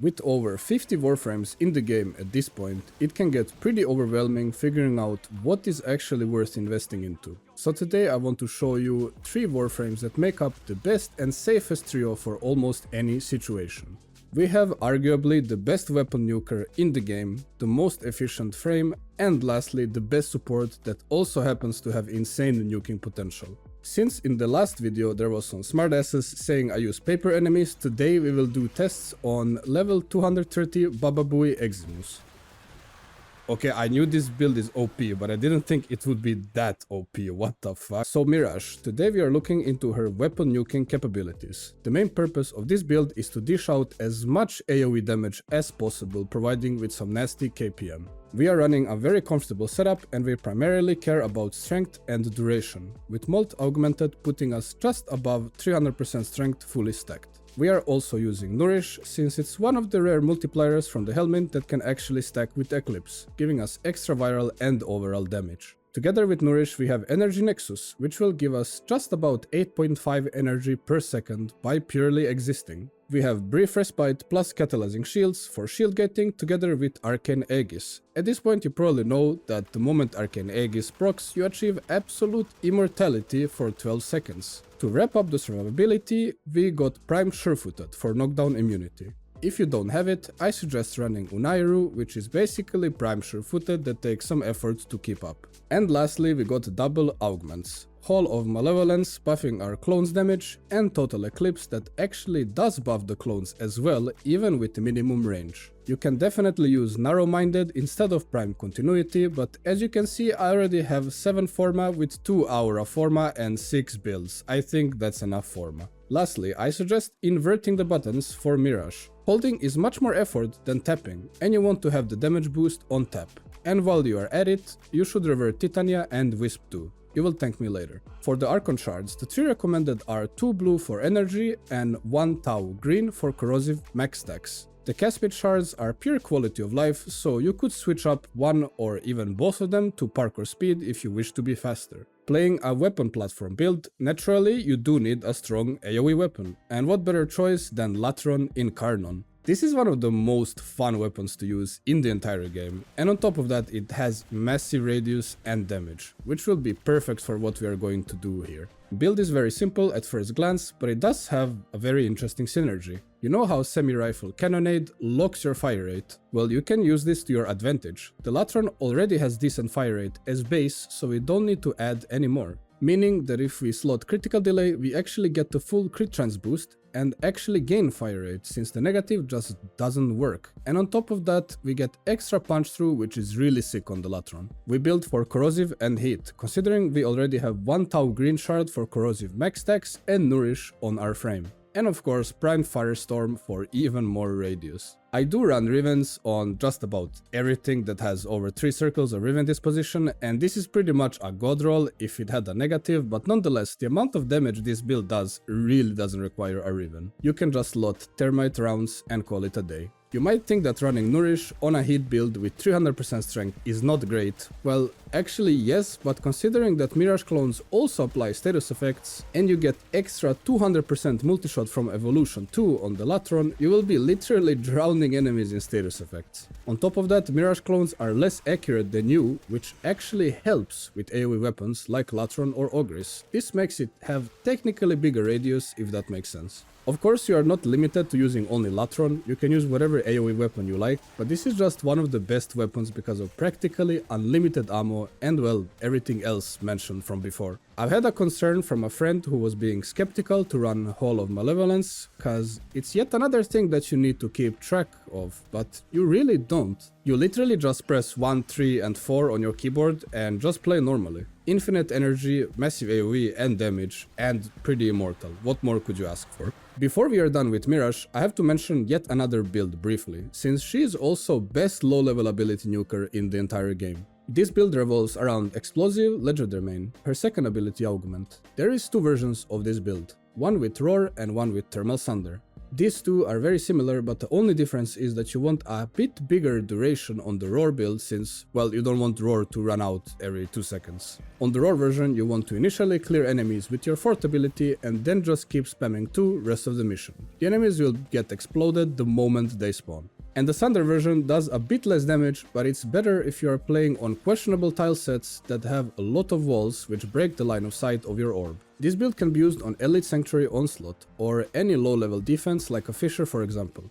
With over 50 Warframes in the game at this point, it can get pretty overwhelming figuring out what is actually worth investing into. So today I want to show you 3 Warframes that make up the best and safest trio for almost any situation. We have arguably the best weapon nuker in the game, the most efficient frame, and lastly the best support that also happens to have insane nuking potential. Since in the last video there was some smartasses saying I use paper enemies, today we will do tests on level 230 Baba Booey Eximus. Okay, I knew this build is OP, but I didn't think it would be that OP, what the fuck. So Mirage, today we are looking into her weapon nuking capabilities. The main purpose of this build is to dish out as much AoE damage as possible, providing with some nasty KPM. We are running a very comfortable setup and we primarily care about strength and duration, with Mote augmented putting us just above 300% strength fully stacked. We are also using Nourish, since it's one of the rare multipliers from the helmet that can actually stack with Eclipse, giving us extra viral and overall damage. Together with Nourish we have Energy Nexus, which will give us just about 8.5 energy per second by purely existing. We have Brief Respite plus Catalyzing Shields for shield gating together with Arcane Aegis. At this point you probably know that the moment Arcane Aegis procs, you achieve absolute immortality for 12 seconds. To wrap up the survivability, we got Prime Surefooted for knockdown immunity. If you don't have it, I suggest running Unairu, which is basically Prime Surefooted that takes some effort to keep up. And lastly we got double augments. Hall of Malevolence buffing our clones damage, and Total Eclipse that actually does buff the clones as well, even with minimum range. You can definitely use Narrow-Minded instead of Prime Continuity, but as you can see I already have 7 Forma with 2 Aura Forma and 6 builds. I think that's enough Forma. Lastly, I suggest inverting the buttons for Mirage. Holding is much more effort than tapping, and you want to have the damage boost on tap. And while you are at it, you should revert Titania and Wisp too. You will thank me later. For the Archon shards, the 3 recommended are 2 blue for energy and 1 tau green for corrosive max stacks. The Caspid shards are pure quality of life, so you could switch up one or even both of them to parkour speed if you wish to be faster. Playing a weapon platform build, naturally you do need a strong AoE weapon, and what better choice than Latron Incarnon. This is one of the most fun weapons to use in the entire game, and on top of that it has massive radius and damage, which will be perfect for what we are going to do here. Build is very simple at first glance, but it does have a very interesting synergy. You know how semi-rifle cannonade locks your fire rate? Well, you can use this to your advantage. The Latron already has decent fire rate as base, so we don't need to add any more. Meaning that if we slot critical delay, we actually get the full crit chance boost and actually gain fire rate, since the negative just doesn't work. And on top of that, we get extra punch through, which is really sick on the Latron. We build for corrosive and heat, considering we already have 1 tau green shard for corrosive max stacks and Nourish on our frame. And of course Prime Firestorm for even more radius. I do run Rivens on just about everything that has over 3 circles of Riven disposition, and this is pretty much a god roll if it had a negative, but nonetheless the amount of damage this build does really doesn't require a Riven. You can just slot Termite rounds and call it a day. You might think that running Nourish on a heat build with 300% strength is not great. Well, actually yes, but considering that Mirage clones also apply status effects and you get extra 200% multishot from Evolution 2 on the Latron, you will be literally drowning enemies in status effects. On top of that, Mirage clones are less accurate than you, which actually helps with AoE weapons like Latron or Ogris. This makes it have technically bigger radius, if that makes sense. Of course you are not limited to using only Latron, you can use whatever AoE weapon you like, but this is just one of the best weapons because of practically unlimited ammo and well, everything else mentioned from before. I've had a concern from a friend who was being skeptical to run Hall of Malevolence, cause it's yet another thing that you need to keep track of, but you really don't. You literally just press 1, 3 and 4 on your keyboard and just play normally. Infinite energy, massive AoE and damage, and pretty immortal. What more could you ask for? Before we are done with Mirage, I have to mention yet another build briefly, since she is also best low-level ability nuker in the entire game. This build revolves around Explosive Legendary Main, her second ability augment. There is 2 versions of this build, one with Roar and one with Thermal Thunder. These two are very similar, but the only difference is that you want a bit bigger duration on the Roar build since, well, you don't want Roar to run out every 2 seconds. On the Roar version, you want to initially clear enemies with your Fort ability and then just keep spamming 2 rest of the mission. The enemies will get exploded the moment they spawn. And the Thunder version does a bit less damage, but it's better if you are playing on questionable tile sets that have a lot of walls which break the line of sight of your orb. This build can be used on Elite Sanctuary Onslaught or any low level defense like a Fissure for example.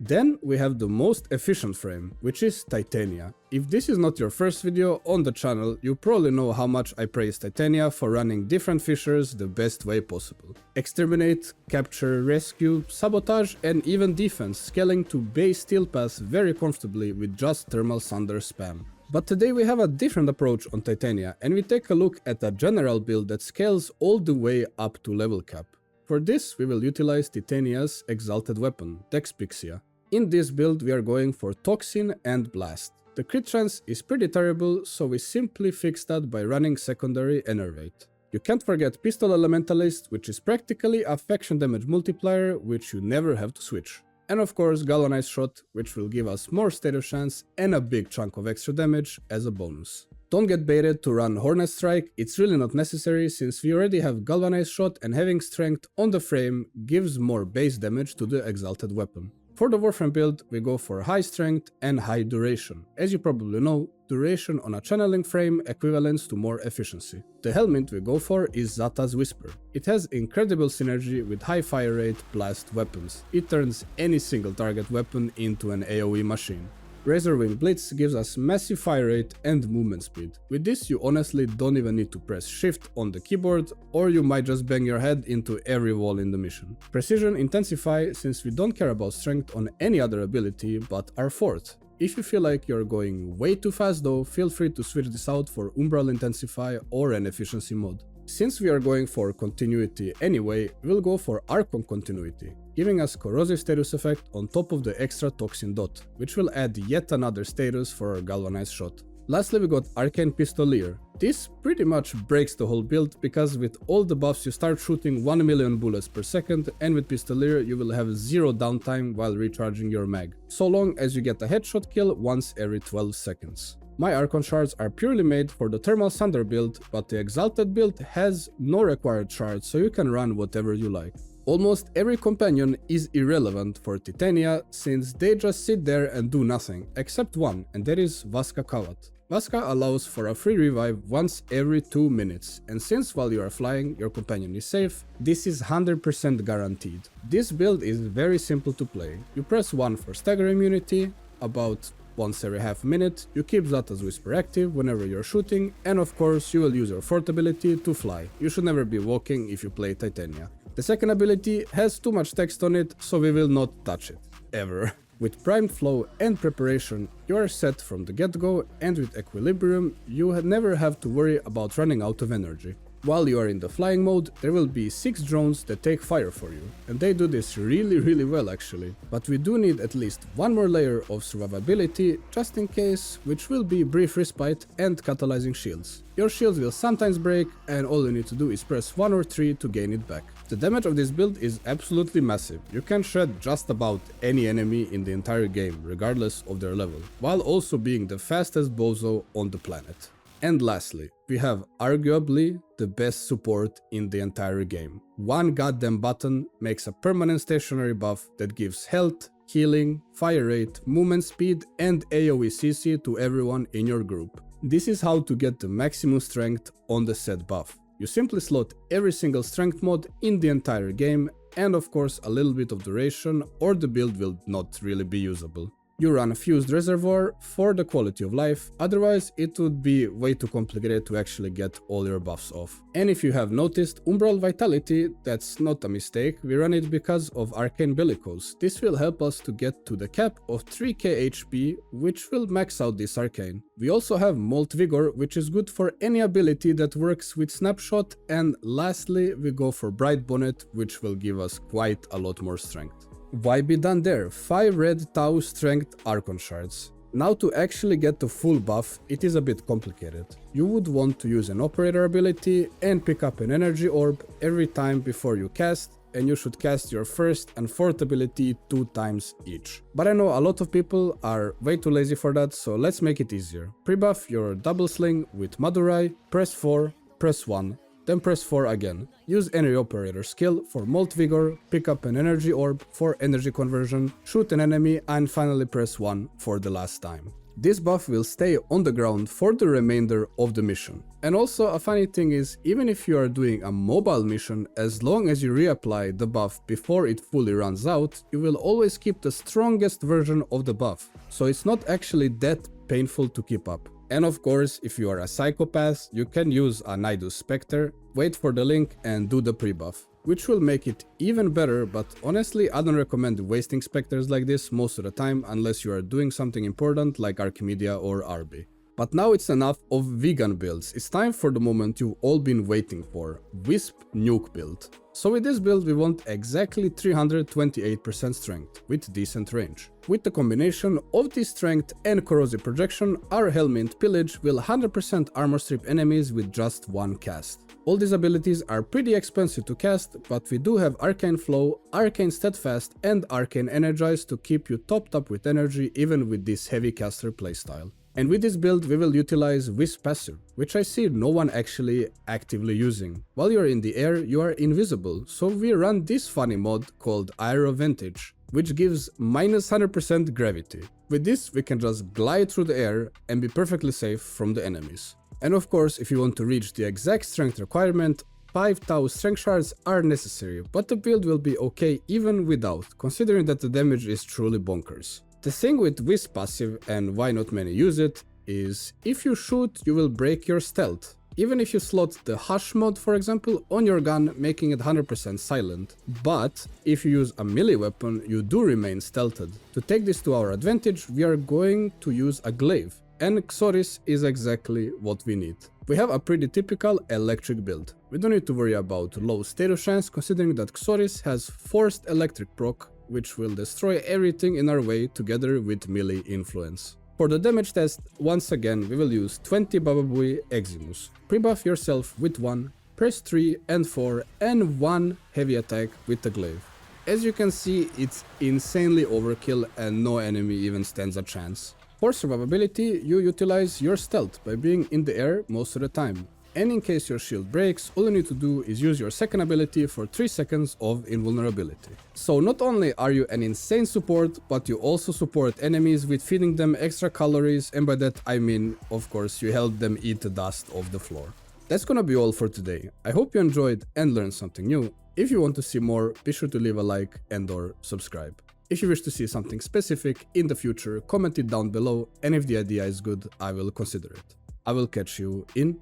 Then we have the most efficient frame, which is Titania. If this is not your first video on the channel, you probably know how much I praise Titania for running different fissures the best way possible. Exterminate, capture, rescue, sabotage and even defense, scaling to base steel pass very comfortably with just thermal thunder spam. But today we have a different approach on Titania and we take a look at a general build that scales all the way up to level cap. For this we will utilize Titania's Exalted weapon, Dexpixia. In this build we are going for Toxin and Blast. The crit chance is pretty terrible, so we simply fix that by running secondary Enervate. You can't forget Pistol Elementalist, which is practically a faction damage multiplier which you never have to switch. And of course Galvanized Shot, which will give us more status chance and a big chunk of extra damage as a bonus. Don't get baited to run Hornet Strike, it's really not necessary since we already have Galvanized Shot and having strength on the frame gives more base damage to the Exalted weapon. For the Warframe build, we go for high strength and high duration. As you probably know, duration on a channeling frame equivalents to more efficiency. The helmet we go for is Zata's Whisper. It has incredible synergy with high fire rate blast weapons. It turns any single target weapon into an AoE machine. Razorwing Blitz gives us massive fire rate and movement speed. With this you honestly don't even need to press shift on the keyboard or you might just bang your head into every wall in the mission. Precision Intensify, since we don't care about strength on any other ability but our fort. If you feel like you're going way too fast though, feel free to switch this out for Umbral Intensify or an efficiency mod. Since we are going for continuity anyway, we'll go for Archon Continuity, giving us corrosive status effect on top of the extra Toxin dot, which will add yet another status for our Galvanized Shot. Lastly we got Arcane Pistolier. This pretty much breaks the whole build because with all the buffs you start shooting 1 million bullets per second and with Pistolier you will have 0 downtime while recharging your mag, so long as you get a headshot kill once every 12 seconds. My Archon shards are purely made for the Thermal Thunder build, but the Exalted build has no required shards, so you can run whatever you like. Almost every companion is irrelevant for Titania, since they just sit there and do nothing, except one, and that is Vaska Kavat. Vaska allows for a free revive once every 2 minutes, and since while you are flying your companion is safe, this is 100% guaranteed. This build is very simple to play. You press 1 for stagger immunity, about once every half minute, you keep Zata's Whisper active whenever you're shooting, and of course you will use your fort ability to fly. You should never be walking if you play Titania. The second ability has too much text on it, so we will not touch it. Ever. With Primed Flow and Preparation, you are set from the get-go, and with Equilibrium, you never have to worry about running out of energy. While you are in the flying mode, there will be 6 drones that take fire for you, and they do this really well actually. But we do need at least one more layer of survivability just in case, which will be Brief Respite and Catalyzing Shields. Your shields will sometimes break and all you need to do is press 1 or 3 to gain it back. The damage of this build is absolutely massive. You can shred just about any enemy in the entire game, regardless of their level, while also being the fastest bozo on the planet. And lastly, we have arguably the best support in the entire game. One goddamn button makes a permanent stationary buff that gives health, healing, fire rate, movement speed and AoE CC to everyone in your group. This is how to get the maximum strength on the said buff. You simply slot every single strength mod in the entire game and of course a little bit of duration or the build will not really be usable. You run a Fused Reservoir for the quality of life, otherwise it would be way too complicated to actually get all your buffs off. And if you have noticed, Umbral Vitality, that's not a mistake, we run it because of Arcane Bellicose. This will help us to get to the cap of 3k HP, which will max out this Arcane. We also have Molt Vigor, which is good for any ability that works with Snapshot, and lastly we go for Bright Bonnet, which will give us quite a lot more strength. Why be done there? 5 red Tau strength Archon shards. Now to actually get the full buff, it is a bit complicated. You would want to use an operator ability and pick up an energy orb every time before you cast, and you should cast your first and fourth ability 2 times each. But I know a lot of people are way too lazy for that, so let's make it easier. Pre-buff your double sling with Madurai, press 4, press 1, then press 4 again. Use any operator skill for Mote Vigor, pick up an energy orb for energy conversion, shoot an enemy, and finally press 1 for the last time. This buff will stay on the ground for the remainder of the mission. And also a funny thing is, even if you are doing a mobile mission, as long as you reapply the buff before it fully runs out, you will always keep the strongest version of the buff. So it's not actually that painful to keep up. And of course, if you are a psychopath, you can use a Nidus Spectre, wait for the link and do the pre-buff, which will make it even better, but honestly I don't recommend wasting Spectres like this most of the time unless you are doing something important like Archimedia or RB. But now it's enough of vegan builds, it's time for the moment you've all been waiting for, Wisp Nuke build. So with this build we want exactly 328% strength, with decent range. With the combination of this strength and corrosive projection, our Helminth Pillage will 100% armor strip enemies with just one cast. All these abilities are pretty expensive to cast, but we do have Arcane Flow, Arcane Steadfast and Arcane Energize to keep you topped up with energy even with this heavy caster playstyle. And with this build we will utilize Wisp passive, which I see no one actually actively using. While you're in the air, you are invisible, so we run this funny mod called Aero Vantage, which gives minus 100% gravity. With this we can just glide through the air and be perfectly safe from the enemies. And of course, if you want to reach the exact strength requirement, 5 Tau strength shards are necessary, but the build will be okay even without, considering that the damage is truly bonkers. The thing with Wisp passive, and why not many use it, is if you shoot you will break your stealth. Even if you slot the Hush mod for example on your gun, making it 100% silent. But if you use a melee weapon you do remain stealthed. To take this to our advantage we are going to use a glaive, and Xoris is exactly what we need. We have a pretty typical electric build. We don't need to worry about low status chance considering that Xoris has forced electric proc, which will destroy everything in our way together with melee influence. For the damage test, once again we will use 20 Baba Booey Eximus. Pre-buff yourself with 1, press 3 and 4 and 1 heavy attack with the glaive. As you can see, it's insanely overkill and no enemy even stands a chance. For survivability, you utilize your stealth by being in the air most of the time. And in case your shield breaks, all you need to do is use your second ability for 3 seconds of invulnerability. So not only are you an insane support, but you also support enemies with feeding them extra calories, and by that I mean, of course, you help them eat the dust off the floor. That's gonna be all for today. I hope you enjoyed and learned something new. If you want to see more, be sure to leave a like and/or subscribe. If you wish to see something specific in the future, comment it down below, and if the idea is good, I will consider it. I will catch you in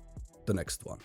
the next one.